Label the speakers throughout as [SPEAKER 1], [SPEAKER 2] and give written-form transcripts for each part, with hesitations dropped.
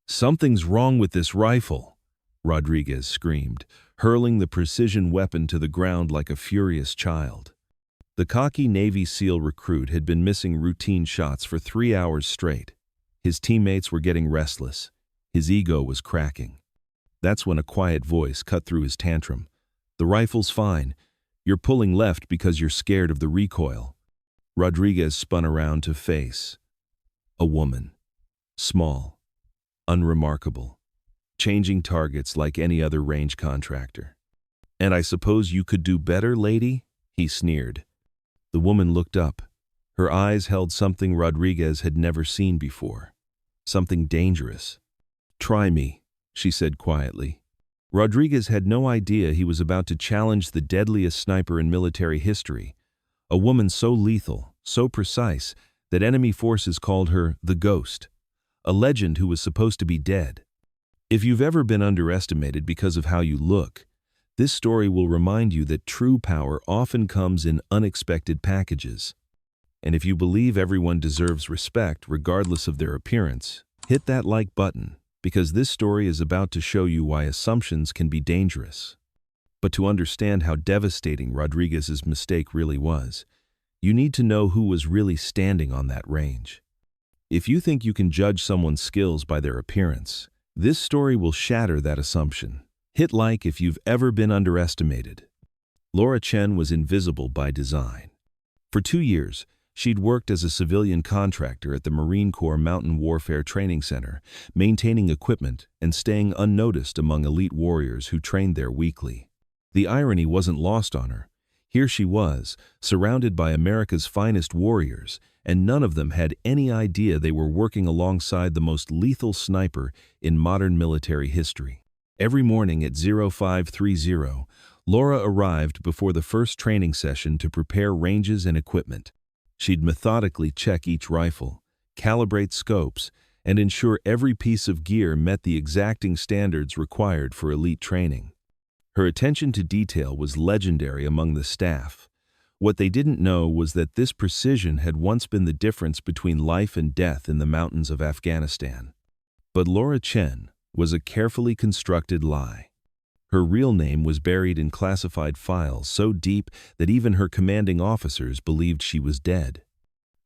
[SPEAKER 1] "Something's wrong with this rifle," Rodriguez screamed, hurling the precision weapon to the ground like a furious child. The cocky Navy SEAL recruit had been missing routine shots for 3 hours straight. His teammates were getting restless. His ego was cracking. That's when a quiet voice cut through his tantrum. "The rifle's fine. You're pulling left because you're scared of the recoil." Rodriguez spun around to face a woman. Small, unremarkable, changing targets like any other range contractor. "And I suppose you could do better, lady?" he sneered. The woman looked up. Her eyes held something Rodriguez had never seen before. Something dangerous. "Try me," she said quietly. Rodriguez had no idea he was about to challenge the deadliest sniper in military history, a woman so lethal, so precise, that enemy forces called her the Ghost, a legend who was supposed to be dead. If you've ever been underestimated because of how you look, this story will remind you that true power often comes in unexpected packages. And if you believe everyone deserves respect regardless of their appearance, hit that like button, because this story is about to show you why assumptions can be dangerous. But to understand how devastating Rodriguez's mistake really was, you need to know who was really standing on that range. If you think you can judge someone's skills by their appearance, this story will shatter that assumption. Hit like if you've ever been underestimated. Laura Chen was invisible by design. For 2 years, she'd worked as a civilian contractor at the Marine Corps Mountain Warfare Training Center, maintaining equipment and staying unnoticed among elite warriors who trained there weekly. The irony wasn't lost on her. Here she was, surrounded by America's finest warriors, and none of them had any idea they were working alongside the most lethal sniper in modern military history. Every morning at 0530, Laura arrived before the first training session to prepare ranges and equipment. She'd methodically check each rifle, calibrate scopes, and ensure every piece of gear met the exacting standards required for elite training. Her attention to detail was legendary among the staff. What they didn't know was that this precision had once been the difference between life and death in the mountains of Afghanistan. But Laura Chen was a carefully constructed lie. Her real name was buried in classified files so deep that even her commanding officers believed she was dead.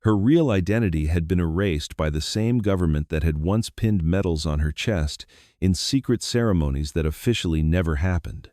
[SPEAKER 1] Her real identity had been erased by the same government that had once pinned medals on her chest in secret ceremonies that officially never happened.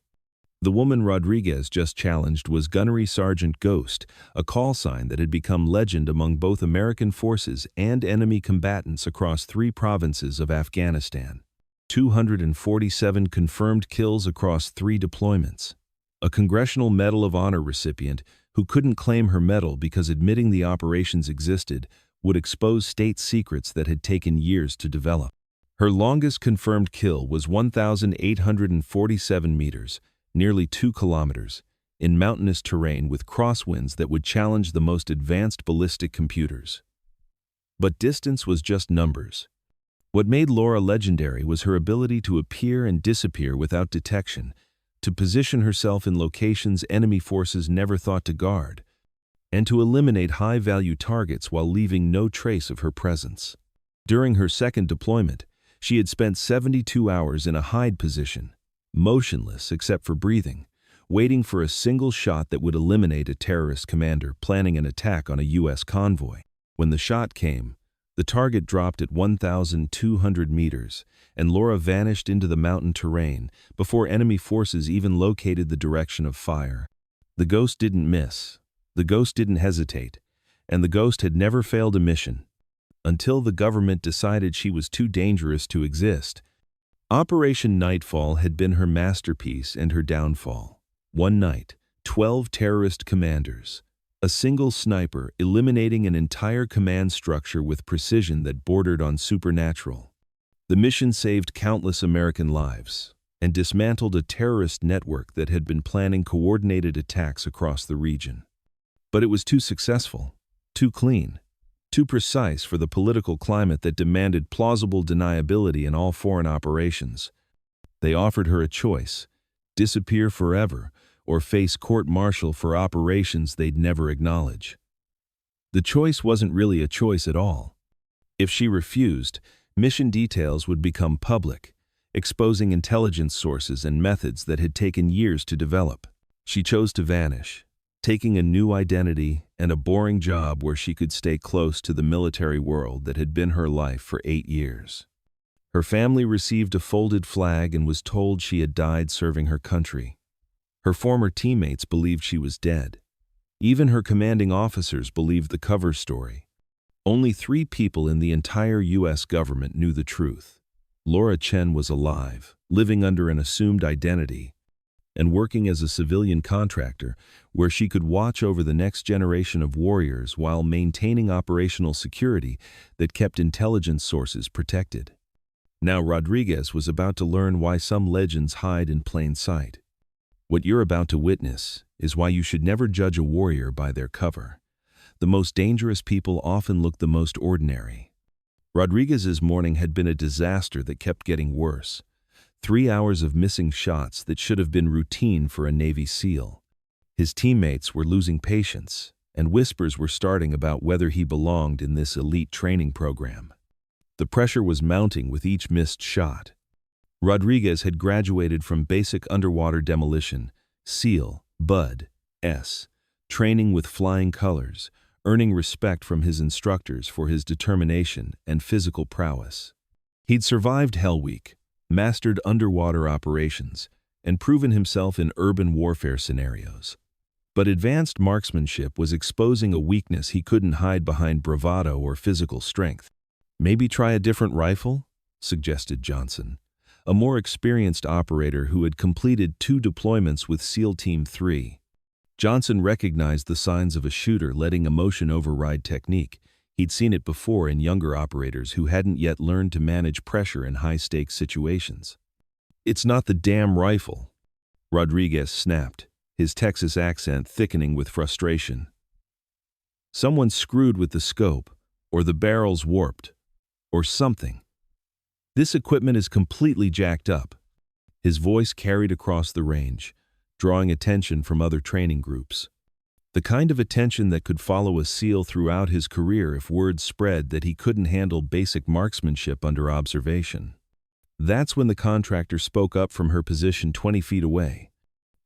[SPEAKER 1] The woman Rodriguez just challenged was Gunnery Sergeant Ghost, a call sign that had become legend among both American forces and enemy combatants across 3 provinces of Afghanistan. 247 confirmed kills across 3 deployments. A Congressional Medal of Honor recipient who couldn't claim her medal because admitting the operations existed would expose state secrets that had taken years to develop. Her longest confirmed kill was 1,847 meters, nearly 2 kilometers, in mountainous terrain with crosswinds that would challenge the most advanced ballistic computers. But distance was just numbers. What made Laura legendary was her ability to appear and disappear without detection, to position herself in locations enemy forces never thought to guard, and to eliminate high-value targets while leaving no trace of her presence. During her second deployment, she had spent 72 hours in a hide position, motionless except for breathing, waiting for a single shot that would eliminate a terrorist commander planning an attack on a U.S. convoy. When the shot came, the target dropped at 1,200 meters, and Laura vanished into the mountain terrain before enemy forces even located the direction of fire. The Ghost didn't miss, the Ghost didn't hesitate, and the Ghost had never failed a mission, until the government decided she was too dangerous to exist. Operation Nightfall had been her masterpiece and her downfall. One night, 12 terrorist commanders, a single sniper eliminating an entire command structure with precision that bordered on supernatural. The mission saved countless American lives and dismantled a terrorist network that had been planning coordinated attacks across the region. But it was too successful, too clean, too precise for the political climate that demanded plausible deniability in all foreign operations. They offered her a choice: disappear forever or face court-martial for operations they'd never acknowledge. The choice wasn't really a choice at all. If she refused, Mission details would become public, exposing intelligence sources and methods that had taken years to develop. She chose to vanish, taking a new identity and a boring job where she could stay close to the military world that had been her life for 8 years. Her family received a folded flag and was told she had died serving her country. Her former teammates believed she was dead. Even her commanding officers believed the cover story. Only 3 people in the entire U.S. government knew the truth. Laura Chen was alive, living under an assumed identity, and working as a civilian contractor where she could watch over the next generation of warriors while maintaining operational security that kept intelligence sources protected. Now Rodriguez was about to learn why some legends hide in plain sight. What you're about to witness is why you should never judge a warrior by their cover. The most dangerous people often look the most ordinary. Rodriguez's morning had been a disaster that kept getting worse. 3 hours of missing shots that should have been routine for a Navy SEAL. His teammates were losing patience, and whispers were starting about whether he belonged in this elite training program. The pressure was mounting with each missed shot. Rodriguez had graduated from basic underwater demolition, SEAL, BUD-S, training with flying colors, earning respect from his instructors for his determination and physical prowess. He'd survived Hell Week, mastered underwater operations, and proven himself in urban warfare scenarios. But advanced marksmanship was exposing a weakness he couldn't hide behind bravado or physical strength. "Maybe try a different rifle?" suggested Johnson, a more experienced operator who had completed 2 deployments with SEAL Team 3. Johnson recognized the signs of a shooter letting emotion override technique. He'd seen it before in younger operators who hadn't yet learned to manage pressure in high-stakes situations. "It's not the damn rifle," Rodriguez snapped, his Texas accent thickening with frustration. "Someone screwed with the scope, or the barrel's warped, or something. This equipment is completely jacked up." His voice carried across the range, drawing attention from other training groups. The kind of attention that could follow a SEAL throughout his career if word spread that he couldn't handle basic marksmanship under observation. That's when the contractor spoke up from her position 20 feet away,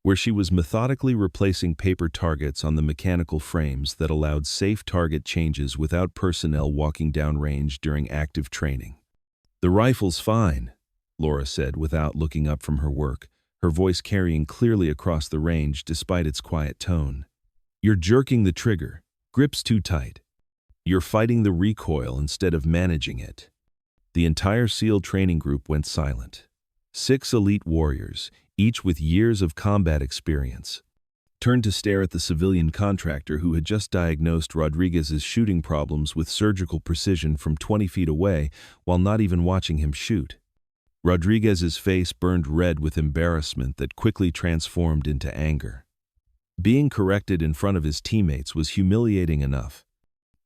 [SPEAKER 1] where she was methodically replacing paper targets on the mechanical frames that allowed safe target changes without personnel walking downrange during active training. "The rifle's fine," Laura said without looking up from her work, her voice carrying clearly across the range despite its quiet tone. "You're jerking the trigger. Grip's too tight. You're fighting the recoil instead of managing it." The entire SEAL training group went silent. 6 elite warriors, each with years of combat experience, turned to stare at the civilian contractor who had just diagnosed Rodriguez's shooting problems with surgical precision from 20 feet away while not even watching him shoot. Rodriguez's face burned red with embarrassment that quickly transformed into anger. Being corrected in front of his teammates was humiliating enough,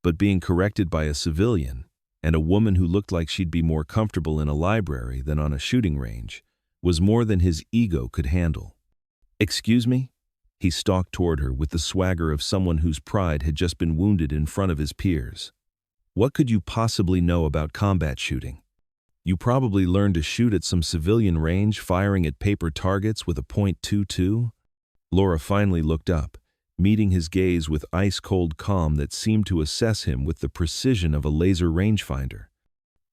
[SPEAKER 1] but being corrected by a civilian, and a woman who looked like she'd be more comfortable in a library than on a shooting range, was more than his ego could handle. "Excuse me?" He stalked toward her with the swagger of someone whose pride had just been wounded in front of his peers. "What could you possibly know about combat shooting? You probably learned to shoot at some civilian range firing at paper targets with a .22? Laura finally looked up, meeting his gaze with ice-cold calm that seemed to assess him with the precision of a laser rangefinder.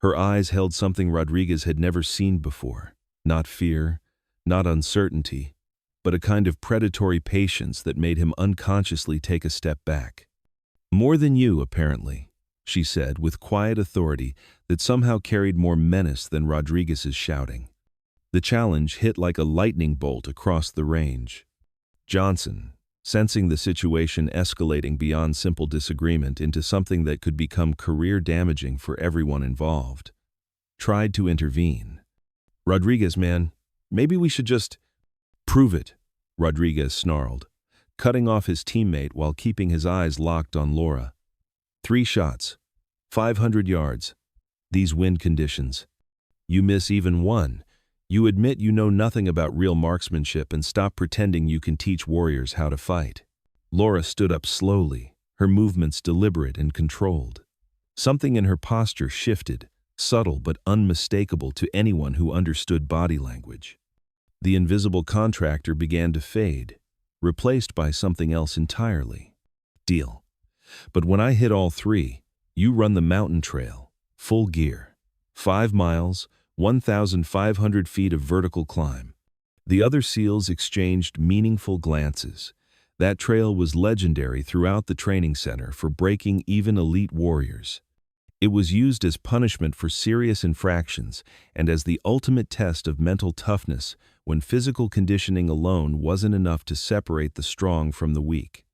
[SPEAKER 1] Her eyes held something Rodriguez had never seen before. Not fear, not uncertainty, but a kind of predatory patience that made him unconsciously take a step back. "More than you, apparently," she said with quiet authority that somehow carried more menace than Rodriguez's shouting. The challenge hit like a lightning bolt across the range. Johnson, sensing the situation escalating beyond simple disagreement into something that could become career-damaging for everyone involved, tried to intervene. "Rodriguez, man, maybe we should just—" "Prove it," Rodriguez snarled, cutting off his teammate while keeping his eyes locked on Laura. 3 shots, 500 yards, these wind conditions. You miss even one. You admit you know nothing about real marksmanship and stop pretending you can teach warriors how to fight." Laura stood up slowly, her movements deliberate and controlled. Something in her posture shifted, subtle but unmistakable to anyone who understood body language. The invisible contractor began to fade, replaced by something else entirely. Deal. But when I hit all three, you run the mountain trail, full gear. 5 miles, 1,500 feet of vertical climb. The other SEALs exchanged meaningful glances. That trail was legendary throughout the training center for breaking even elite warriors. It was used as punishment for serious infractions and as the ultimate test of mental toughness when physical conditioning alone wasn't enough to separate the strong from the weak.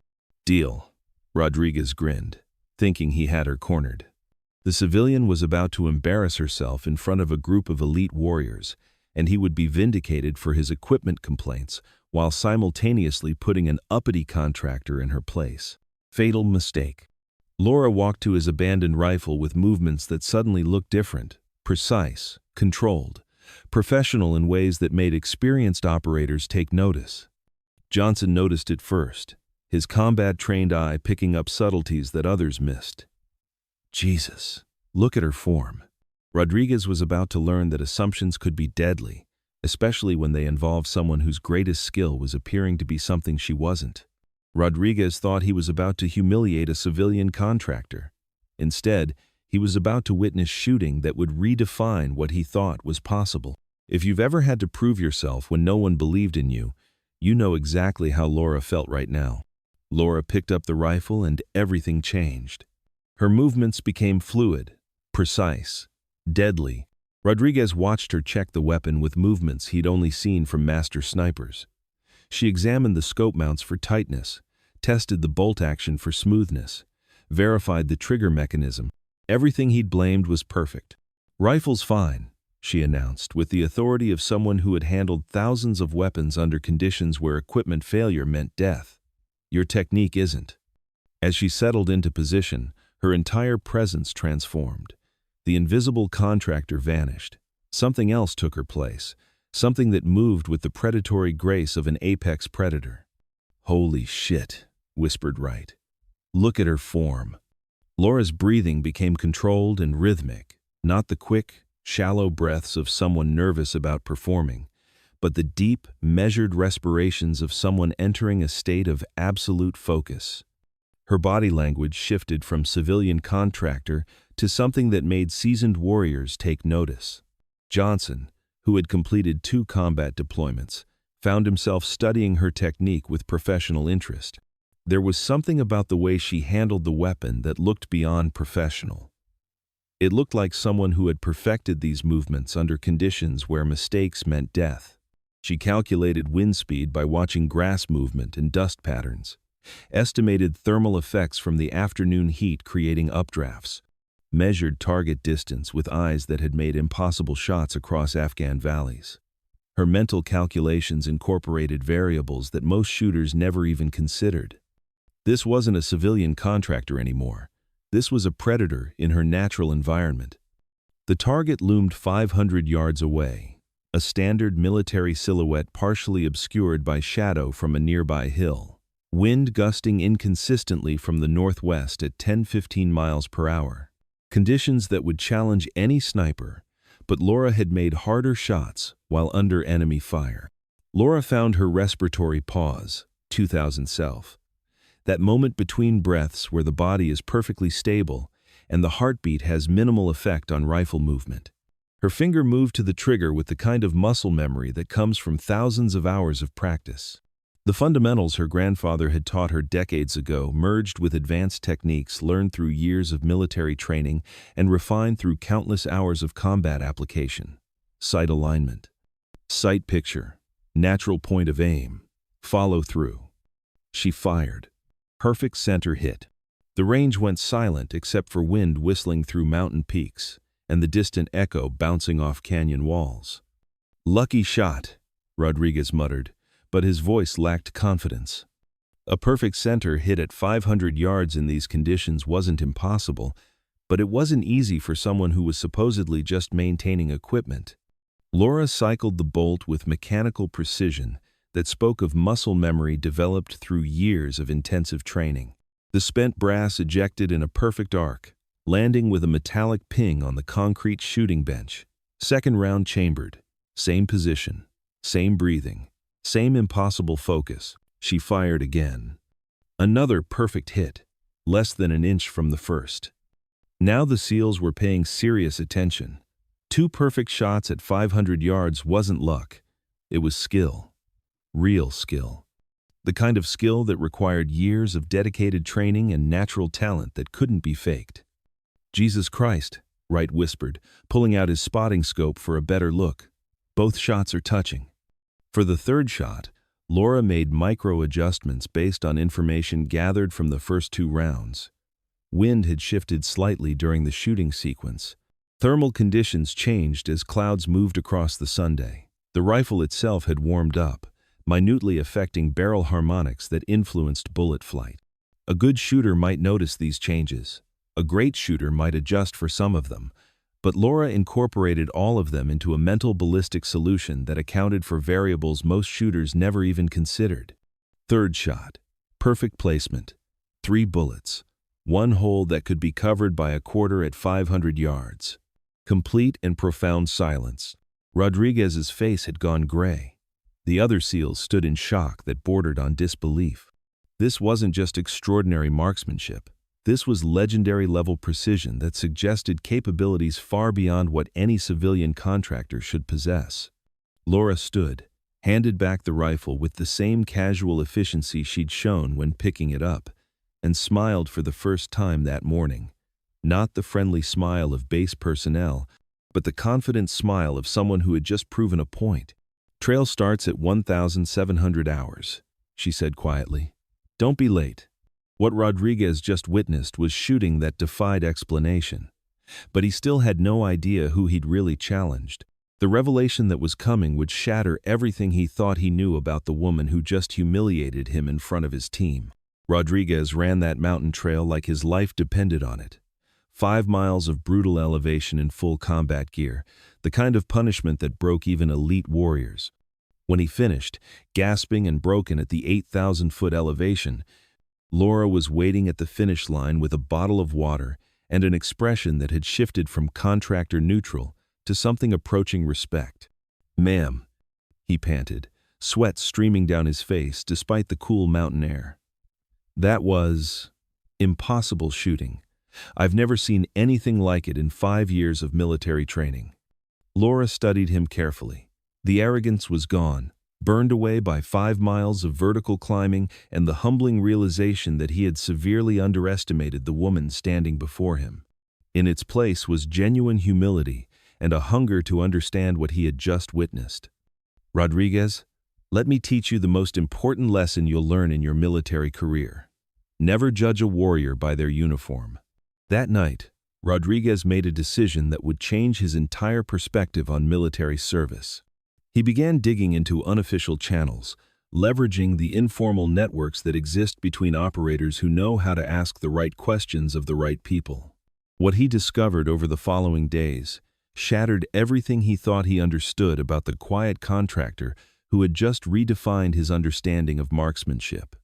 [SPEAKER 1] Deal. Rodriguez grinned, thinking he had her cornered. The civilian was about to embarrass herself in front of a group of elite warriors, and he would be vindicated for his equipment complaints while simultaneously putting an uppity contractor in her place. Fatal mistake. Laura walked to his abandoned rifle with movements that suddenly looked different, precise, controlled, professional in ways that made experienced operators take notice. Johnson noticed it first, his combat-trained eye picking up subtleties that others missed. Jesus, look at her form. Rodriguez was about to learn that assumptions could be deadly, especially when they involved someone whose greatest skill was appearing to be something she wasn't. Rodriguez thought he was about to humiliate a civilian contractor. Instead, he was about to witness shooting that would redefine what he thought was possible. If you've ever had to prove yourself when no one believed in you, you know exactly how Laura felt right now. Laura picked up the rifle and everything changed. Her movements became fluid, precise, deadly. Rodriguez watched her check the weapon with movements he'd only seen from master snipers. She examined the scope mounts for tightness, tested the bolt action for smoothness, verified the trigger mechanism. Everything he'd blamed was perfect. "Rifle's fine," she announced, with the authority of someone who had handled thousands of weapons under conditions where equipment failure meant death. "Your technique isn't." As she settled into position, her entire presence transformed. The invisible contractor vanished. Something else took her place, something that moved with the predatory grace of an apex predator. "Holy shit," whispered Wright. "Look at her form." Laura's breathing became controlled and rhythmic, not the quick, shallow breaths of someone nervous about performing, but the deep, measured respirations of someone entering a state of absolute focus. Her body language shifted from civilian contractor to something that made seasoned warriors take notice. Johnson, who had completed 2 combat deployments, found himself studying her technique with professional interest. There was something about the way she handled the weapon that looked beyond professional. It looked like someone who had perfected these movements under conditions where mistakes meant death. She calculated wind speed by watching grass movement and dust patterns, estimated thermal effects from the afternoon heat creating updrafts, measured target distance with eyes that had made impossible shots across Afghan valleys. Her mental calculations incorporated variables that most shooters never even considered. This wasn't a civilian contractor anymore. This was a predator in her natural environment. The target loomed 500 yards away, a standard military silhouette partially obscured by shadow from a nearby hill. Wind gusting inconsistently from the northwest at 10-15 miles per hour. Conditions that would challenge any sniper, but Laura had made harder shots while under enemy fire. Laura found her respiratory pause, 2000 self. That moment between breaths where the body is perfectly stable and the heartbeat has minimal effect on rifle movement. Her finger moved to the trigger with the kind of muscle memory that comes from thousands of hours of practice. The fundamentals her grandfather had taught her decades ago merged with advanced techniques learned through years of military training and refined through countless hours of combat application. Sight alignment, sight picture, natural point of aim, follow through. She fired. Perfect center hit. The range went silent except for wind whistling through mountain peaks and the distant echo bouncing off canyon walls. "Lucky shot," Rodriguez muttered, but his voice lacked confidence. A perfect center hit at 500 yards in these conditions wasn't impossible, but it wasn't easy for someone who was supposedly just maintaining equipment. Laura cycled the bolt with mechanical precision that spoke of muscle memory developed through years of intensive training. The spent brass ejected in a perfect arc, landing with a metallic ping on the concrete shooting bench. Second round chambered. Same position. Same breathing. Same impossible focus. She fired again. Another perfect hit, less than an inch from the first. Now the SEALs were paying serious attention. 2 perfect shots at 500 yards wasn't luck. It was skill. Real skill. The kind of skill that required years of dedicated training and natural talent that couldn't be faked. "Jesus Christ," Wright whispered, pulling out his spotting scope for a better look. "Both shots are touching." For the third shot, Laura made micro-adjustments based on information gathered from the first 2 rounds. Wind had shifted slightly during the shooting sequence. Thermal conditions changed as clouds moved across the Sunday. The rifle itself had warmed up, minutely affecting barrel harmonics that influenced bullet flight. A good shooter might notice these changes. A great shooter might adjust for some of them, but Laura incorporated all of them into a mental ballistic solution that accounted for variables most shooters never even considered. Third shot. Perfect placement. 3 bullets. 1 hole that could be covered by a quarter at 500 yards. Complete and profound silence. Rodriguez's face had gone gray. The other SEALs stood in shock that bordered on disbelief. This wasn't just extraordinary marksmanship. This was legendary-level precision that suggested capabilities far beyond what any civilian contractor should possess. Laura stood, handed back the rifle with the same casual efficiency she'd shown when picking it up, and smiled for the first time that morning. Not the friendly smile of base personnel, but the confident smile of someone who had just proven a point. "Trail starts at 1,700 hours, she said quietly. "Don't be late." What Rodriguez just witnessed was shooting that defied explanation. But he still had no idea who he'd really challenged. The revelation that was coming would shatter everything he thought he knew about the woman who just humiliated him in front of his team. Rodriguez ran that mountain trail like his life depended on it. 5 miles of brutal elevation in full combat gear, the kind of punishment that broke even elite warriors. When he finished, gasping and broken at the 8,000-foot elevation, Laura was waiting at the finish line with a bottle of water and an expression that had shifted from contractor neutral to something approaching respect. "Ma'am," he panted, sweat streaming down his face despite the cool mountain air. "That was impossible shooting. I've never seen anything like it in 5 years of military training." Laura studied him carefully. The arrogance was gone, burned away by 5 miles of vertical climbing and the humbling realization that he had severely underestimated the woman standing before him. In its place was genuine humility and a hunger to understand what he had just witnessed. "Rodriguez, let me teach you the most important lesson you'll learn in your military career. Never judge a warrior by their uniform." That night, Rodriguez made a decision that would change his entire perspective on military service. He began digging into unofficial channels, leveraging the informal networks that exist between operators who know how to ask the right questions of the right people. What he discovered over the following days shattered everything he thought he understood about the quiet contractor who had just redefined his understanding of marksmanship.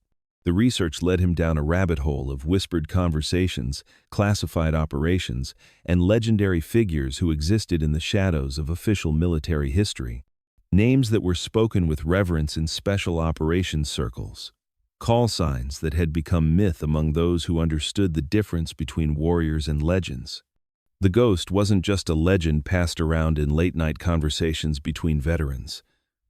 [SPEAKER 1] The research led him down a rabbit hole of whispered conversations, classified operations, and legendary figures who existed in the shadows of official military history. Names that were spoken with reverence in special operations circles. Call signs that had become myth among those who understood the difference between warriors and legends. The Ghost wasn't just a legend passed around in late-night conversations between veterans.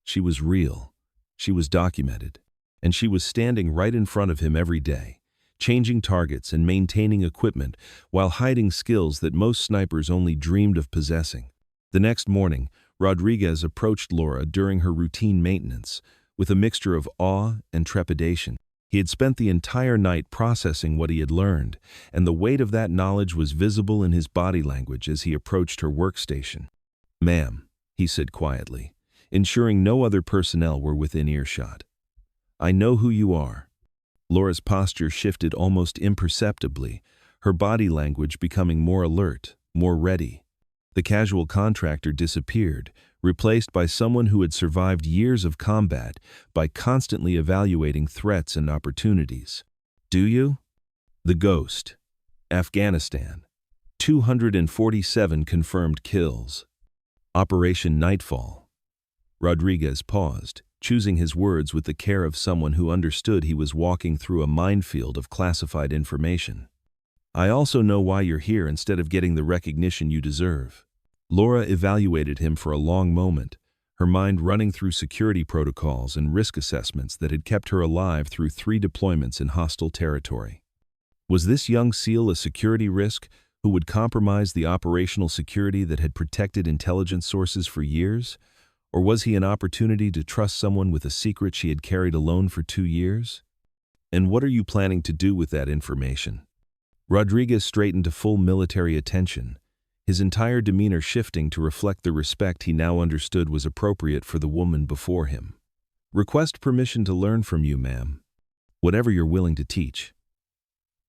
[SPEAKER 1] She was real. She was documented. And she was standing right in front of him every day, changing targets and maintaining equipment while hiding skills that most snipers only dreamed of possessing. The next morning, Rodriguez approached Laura during her routine maintenance with a mixture of awe and trepidation. He had spent the entire night processing what he had learned, and the weight of that knowledge was visible in his body language as he approached her workstation. "Ma'am," he said quietly, ensuring no other personnel were within earshot. "I know who you are." Laura's posture shifted almost imperceptibly, her body language becoming more alert, more ready. The casual contractor disappeared, replaced by someone who had survived years of combat by constantly evaluating threats and opportunities. "Do you?" The Ghost. Afghanistan. 247 confirmed kills. Operation Nightfall. Rodriguez paused, choosing his words with the care of someone who understood he was walking through a minefield of classified information. I also know why you're here instead of getting the recognition you deserve. Laura evaluated him for a long moment, her mind running through security protocols and risk assessments that had kept her alive through 3 deployments in hostile territory. Was this young SEAL a security risk who would compromise the operational security that had protected intelligence sources for years? Or was he an opportunity to trust someone with a secret she had carried alone for 2 years? And what are you planning to do with that information? Rodriguez straightened to full military attention, his entire demeanor shifting to reflect the respect he now understood was appropriate for the woman before him. Request permission to learn from you, ma'am. Whatever you're willing to teach.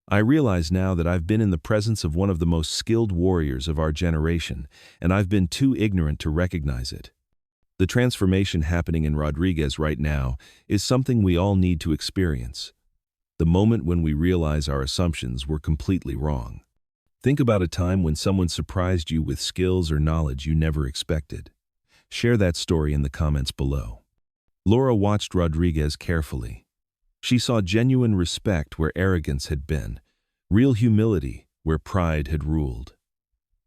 [SPEAKER 1] I realize now that I've been in the presence of one of the most skilled warriors of our generation, and I've been too ignorant to recognize it. The transformation happening in Rodriguez right now is something we all need to experience. The moment when we realize our assumptions were completely wrong. Think about a time when someone surprised you with skills or knowledge you never expected. Share that story in the comments below. Laura watched Rodriguez carefully. She saw genuine respect where arrogance had been, real humility where pride had ruled.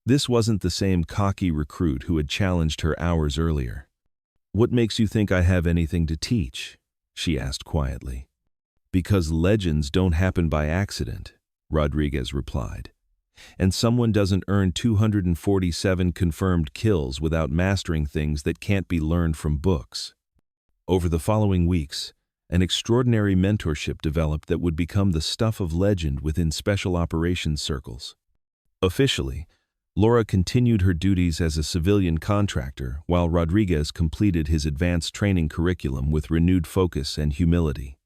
[SPEAKER 1] This wasn't the same cocky recruit who had challenged her hours earlier. "What makes you think I have anything to teach?" she asked quietly. "Because legends don't happen by accident," Rodriguez replied. "And someone doesn't earn 247 confirmed kills without mastering things that can't be learned from books." Over the following weeks, an extraordinary mentorship developed that would become the stuff of legend within special operations circles. Officially, Laura continued her duties as a civilian contractor while Rodriguez completed his advanced training curriculum with renewed focus and humility.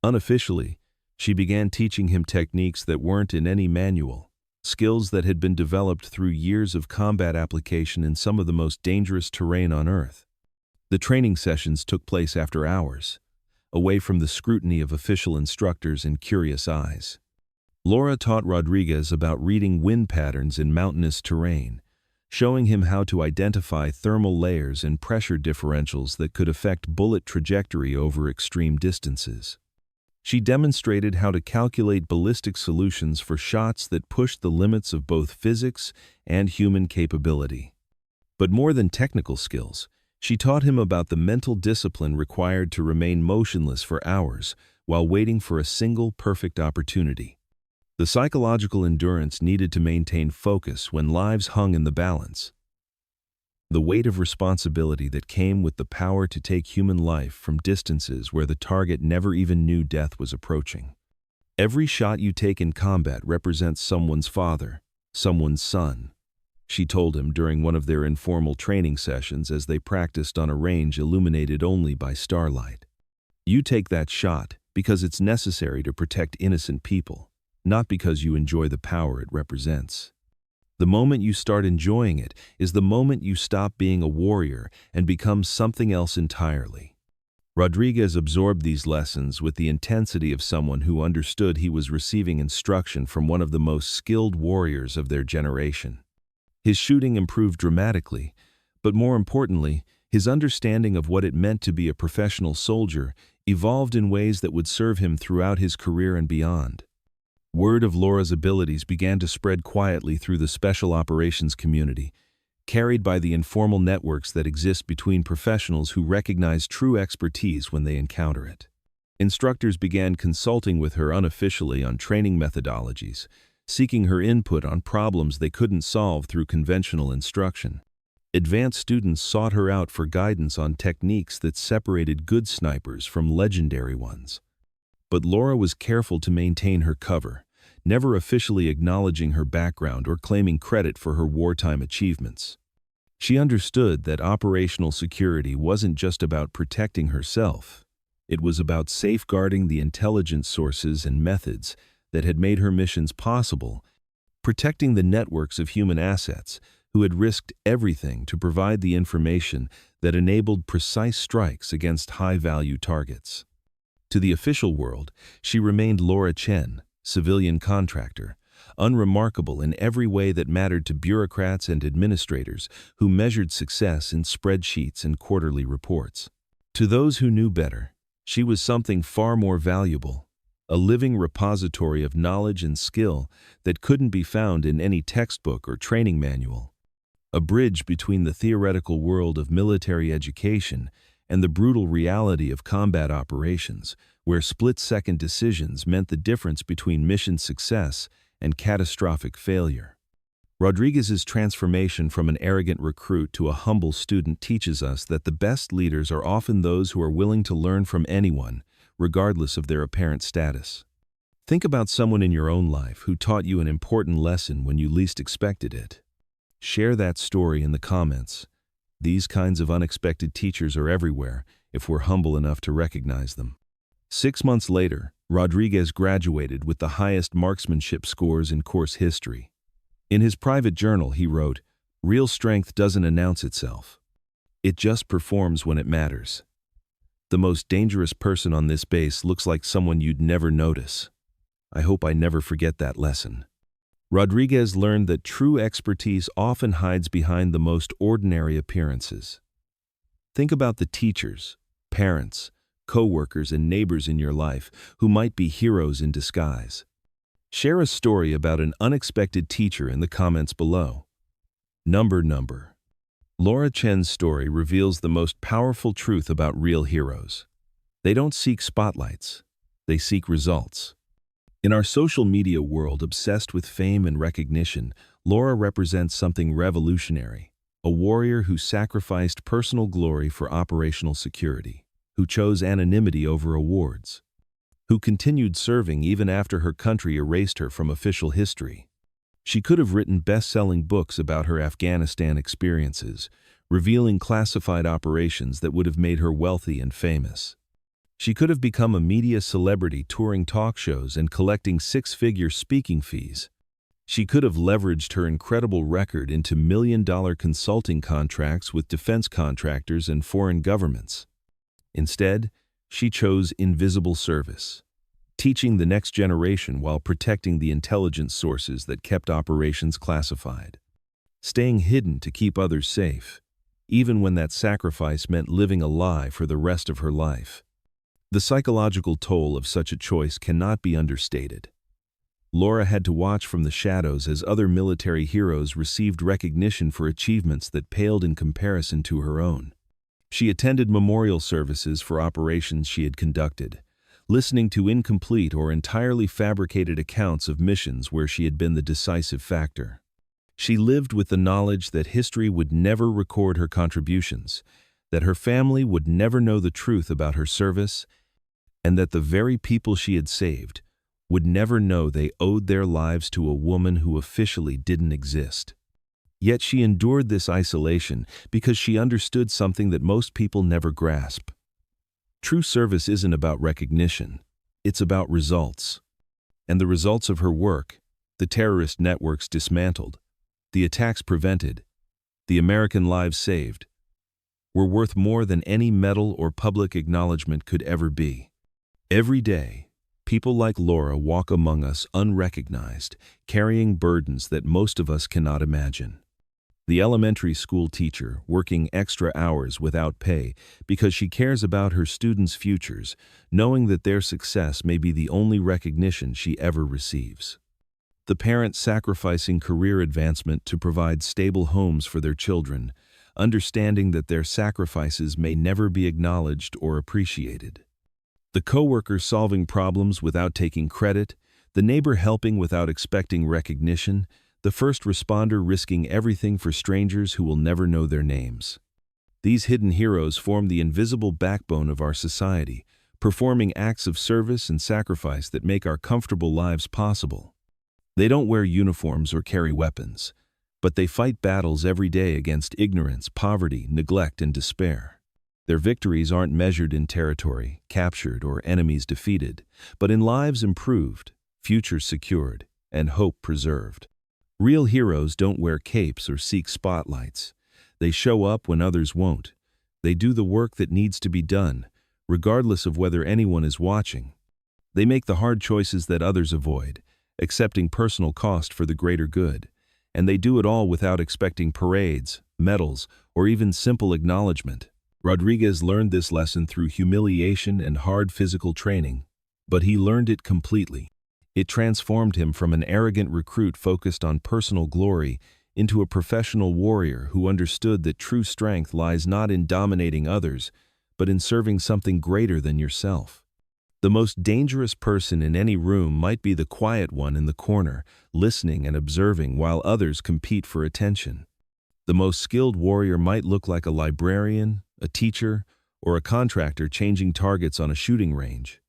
[SPEAKER 1] Unofficially, she began teaching him techniques that weren't in any manual, skills that had been developed through years of combat application in some of the most dangerous terrain on Earth. The training sessions took place after hours, away from the scrutiny of official instructors and curious eyes. Laura taught Rodriguez about reading wind patterns in mountainous terrain, showing him how to identify thermal layers and pressure differentials that could affect bullet trajectory over extreme distances. She demonstrated how to calculate ballistic solutions for shots that pushed the limits of both physics and human capability. But more than technical skills, she taught him about the mental discipline required to remain motionless for hours while waiting for a single perfect opportunity. The psychological endurance needed to maintain focus when lives hung in the balance. The weight of responsibility that came with the power to take human life from distances where the target never even knew death was approaching. Every shot you take in combat represents someone's father, someone's son, she told him during one of their informal training sessions as they practiced on a range illuminated only by starlight. You take that shot because it's necessary to protect innocent people, not because you enjoy the power it represents. The moment you start enjoying it is the moment you stop being a warrior and become something else entirely. Rodriguez absorbed these lessons with the intensity of someone who understood he was receiving instruction from one of the most skilled warriors of their generation. His shooting improved dramatically, but more importantly, his understanding of what it meant to be a professional soldier evolved in ways that would serve him throughout his career and beyond. Word of Laura's abilities began to spread quietly through the special operations community, carried by the informal networks that exist between professionals who recognize true expertise when they encounter it. Instructors began consulting with her unofficially on training methodologies, seeking her input on problems they couldn't solve through conventional instruction. Advanced students sought her out for guidance on techniques that separated good snipers from legendary ones. But Laura was careful to maintain her cover, never officially acknowledging her background or claiming credit for her wartime achievements. She understood that operational security wasn't just about protecting herself. It was about safeguarding the intelligence sources and methods that had made her missions possible, protecting the networks of human assets who had risked everything to provide the information that enabled precise strikes against high-value targets. To the official world, she remained Laura Chen, civilian contractor, unremarkable in every way that mattered to bureaucrats and administrators who measured success in spreadsheets and quarterly reports. To those who knew better, she was something far more valuable, a living repository of knowledge and skill that couldn't be found in any textbook or training manual. A bridge between the theoretical world of military education and the brutal reality of combat operations, where split-second decisions meant the difference between mission success and catastrophic failure. Rodriguez's transformation from an arrogant recruit to a humble student teaches us that the best leaders are often those who are willing to learn from anyone, regardless of their apparent status. Think about someone in your own life who taught you an important lesson when you least expected it. Share that story in the comments. These kinds of unexpected teachers are everywhere if we're humble enough to recognize them. 6 months later, Rodriguez graduated with the highest marksmanship scores in course history. In his private journal, he wrote, "Real strength doesn't announce itself. It just performs when it matters." The most dangerous person on this base looks like someone you'd never notice. I hope I never forget that lesson. Rodriguez learned that true expertise often hides behind the most ordinary appearances. Think about the teachers, parents, co-workers, and neighbors in your life who might be heroes in disguise. Share a story about an unexpected teacher in the comments below. Number. Laura Chen's story reveals the most powerful truth about real heroes. They don't seek spotlights. They seek results. In our social media world obsessed with fame and recognition, Laura represents something revolutionary, a warrior who sacrificed personal glory for operational security, who chose anonymity over awards, who continued serving even after her country erased her from official history. She could have written best-selling books about her Afghanistan experiences, revealing classified operations that would have made her wealthy and famous. She could have become a media celebrity touring talk shows and collecting six-figure speaking fees. She could have leveraged her incredible record into million-dollar consulting contracts with defense contractors and foreign governments. Instead, she chose invisible service, teaching the next generation while protecting the intelligence sources that kept operations classified, staying hidden to keep others safe, even when that sacrifice meant living a lie for the rest of her life. The psychological toll of such a choice cannot be understated. Laura had to watch from the shadows as other military heroes received recognition for achievements that paled in comparison to her own. She attended memorial services for operations she had conducted, listening to incomplete or entirely fabricated accounts of missions where she had been the decisive factor. She lived with the knowledge that history would never record her contributions, that her family would never know the truth about her service, and that the very people she had saved would never know they owed their lives to a woman who officially didn't exist. Yet she endured this isolation because she understood something that most people never grasp. True service isn't about recognition, it's about results. And the results of her work, the terrorist networks dismantled, the attacks prevented, the American lives saved, were worth more than any medal or public acknowledgement could ever be. Every day, people like Laura walk among us unrecognized, carrying burdens that most of us cannot imagine. The elementary school teacher working extra hours without pay because she cares about her students' futures, knowing that their success may be the only recognition she ever receives. The parent sacrificing career advancement to provide stable homes for their children, understanding that their sacrifices may never be acknowledged or appreciated. The coworker solving problems without taking credit, the neighbor helping without expecting recognition, the first responder risking everything for strangers who will never know their names. These hidden heroes form the invisible backbone of our society, performing acts of service and sacrifice that make our comfortable lives possible. They don't wear uniforms or carry weapons, but they fight battles every day against ignorance, poverty, neglect, and despair. Their victories aren't measured in territory captured or enemies defeated, but in lives improved, futures secured, and hope preserved. Real heroes don't wear capes or seek spotlights. They show up when others won't. They do the work that needs to be done, regardless of whether anyone is watching. They make the hard choices that others avoid, accepting personal cost for the greater good, and they do it all without expecting parades, medals, or even simple acknowledgement. Rodriguez learned this lesson through humiliation and hard physical training, but he learned it completely. It transformed him from an arrogant recruit focused on personal glory into a professional warrior who understood that true strength lies not in dominating others, but in serving something greater than yourself. The most dangerous person in any room might be the quiet one in the corner, listening and observing while others compete for attention. The most skilled warrior might look like a librarian, a teacher, or a contractor changing targets on a shooting range.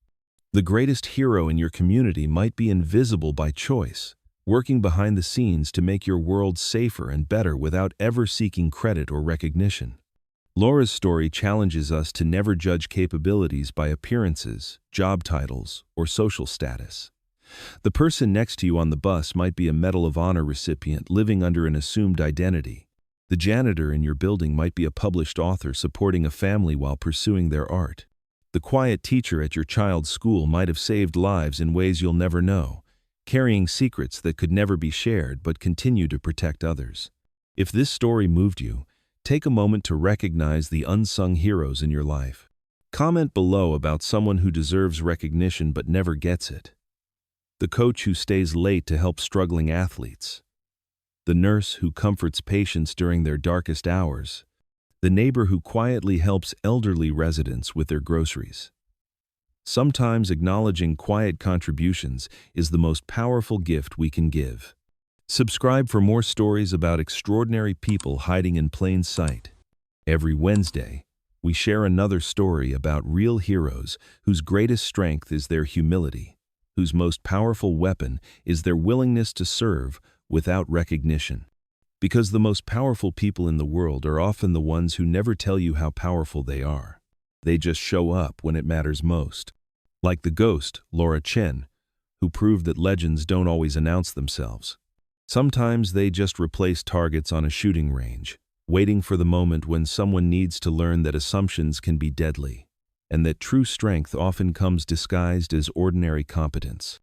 [SPEAKER 1] The greatest hero in your community might be invisible by choice, working behind the scenes to make your world safer and better without ever seeking credit or recognition. Laura's story challenges us to never judge capabilities by appearances, job titles, or social status. The person next to you on the bus might be a Medal of Honor recipient living under an assumed identity. The janitor in your building might be a published author supporting a family while pursuing their art. The quiet teacher at your child's school might have saved lives in ways you'll never know, carrying secrets that could never be shared but continue to protect others. If this story moved you, take a moment to recognize the unsung heroes in your life. Comment below about someone who deserves recognition but never gets it. The coach who stays late to help struggling athletes. The nurse who comforts patients during their darkest hours. The neighbor who quietly helps elderly residents with their groceries. Sometimes acknowledging quiet contributions is the most powerful gift we can give. Subscribe for more stories about extraordinary people hiding in plain sight. Every Wednesday, we share another story about real heroes whose greatest strength is their humility, whose most powerful weapon is their willingness to serve without recognition. Because the most powerful people in the world are often the ones who never tell you how powerful they are. They just show up when it matters most. Like the ghost, Laura Chen, who proved that legends don't always announce themselves. Sometimes they just replace targets on a shooting range, waiting for the moment when someone needs to learn that assumptions can be deadly, and that true strength often comes disguised as ordinary competence.